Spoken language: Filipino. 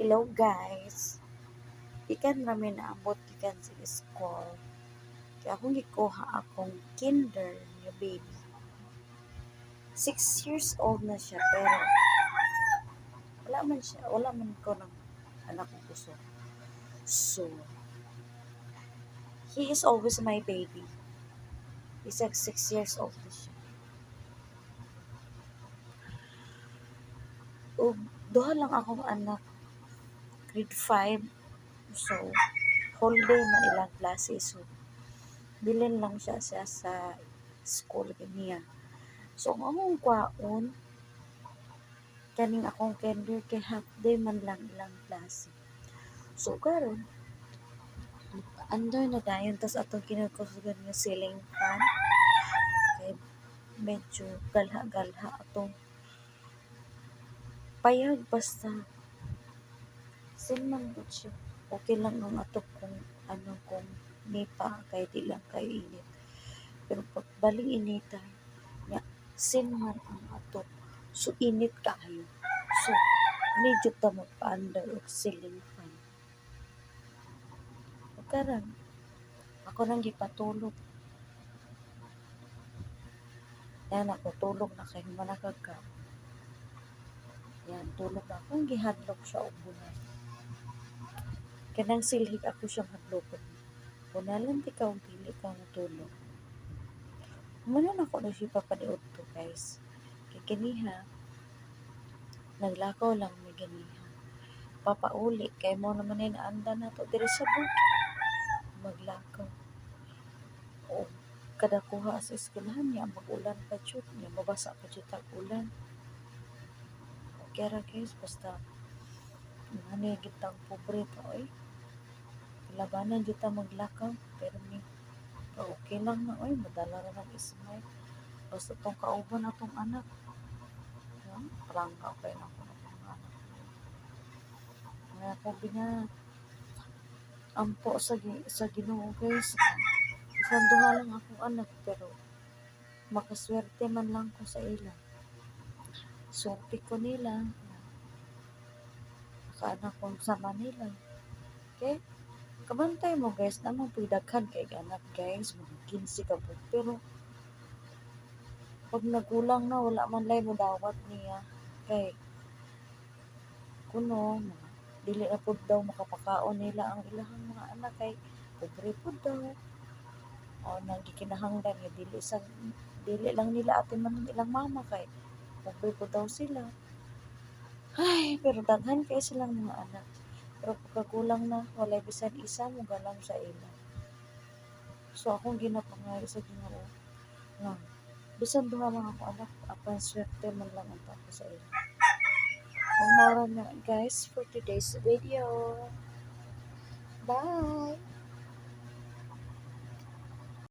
Hello guys, ikan rami naabot ikan sa school. Kaya akong gikuha akong kinder nga baby. 6 years old na siya pero wala man ko ng anak ko gusto. So, he is always my baby. He's like 6 years old na siya. O, duha lang akong anak, grade 5. So, holiday man ilang klase. So, bilin lang siya sa school niya. So, ang among kwaon, kaning akong kinder kay half day man lang ilang klase. So, karon under na dayon, tas atong kinukusugan nga ceiling fan, kay medyo galha-galha atong payag basta sin man gud siya. Okay lang ang ato kung kung nipa kay di lang kay init. Pero pag baling inita, nga sin man ang ato. So init kaayo. So medyo ta magpa-under og ceiling fan. Karon ako nang gipatulog. Yan ako tulog na kay manakagka. Yan tulog na akong gihadlok siya og bunal. Kanang silhig ako siyang hadlokon. Bunalan ti ka og dili ka matulog. Muna na ako na siya papaniod to guys. Kay kiniha, naglakaw lang may ganiha. Papauli kay mo naman ay naanda na to diri sa bukid. Maglakaw. O kada kuha sa eskwelahan niya mag-ulan pa jud niya mabasa pa jud tag ulan. Okay ra guys basta ano gitang pobre to oy. Labanan jud ta maglakaw pero ni okay lang na oy madala ra ng ismay. Basta tong kauban atong anak. Parang okay lang ko ng anak. Kaya sabi niya, ampo sa Ginoo guys. Isang duha lang akong anak pero makaswerte man lang ko sa ila. Swerte ko nila. Nakaanak ko sa Manila. Okay? Kabantay mo guys, namang pagdaghan kay anak guys, mga 15 ka po. Pero pag nagulang na, wala man lay mo dawat niya. Kay kuno, dili na po daw makapakaon nila ang ilahang mga anak kay pobre po daw. O nagikinahanglan nga dili lang nila atin man ilang mama kay pobre po daw sila. Ay, pero daghan kay silang mga anak. Pero pagkagulang na, walay bisan isa mo galang sa ila. So akong ginapangayo sa Ginoo nga bisan duha lang ako anak, apan swerte man lang ang tako sa ila. Ang mara na guys for today's video. Bye!